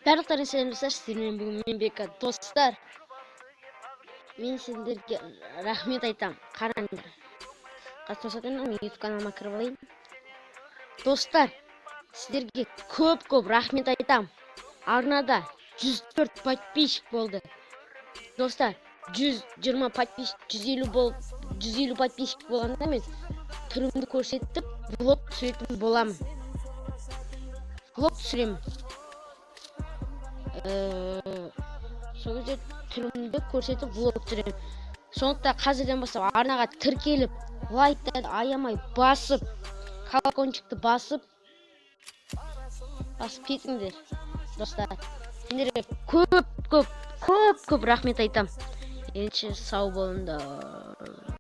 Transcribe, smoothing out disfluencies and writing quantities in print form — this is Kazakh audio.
Барлықтарыңа сәлем достар, сіздермен бүгін мен Бека. Достар, мен сендерге рахмет айтам. Қараңдар. Қазір мен YouTube каналыма кіріп алайын. Достар, сіздерге көп рахмет айтам. Арнада 104 подписчик болды. Достар, 120 подписчик, 150 подписчик болғанда мен түрімді көрсетіп, влог түсіретін боламын. Влог түсіремін. Сол кезде түрімді көрсетіп влог түсіремін. Сондықтан қазірден бастап арнаға тіркеліп, лайктарды аямай басып, колокольчикті басып кетіңдер, достар. Сендерге көп рахмет айтам. Сау болыңдар.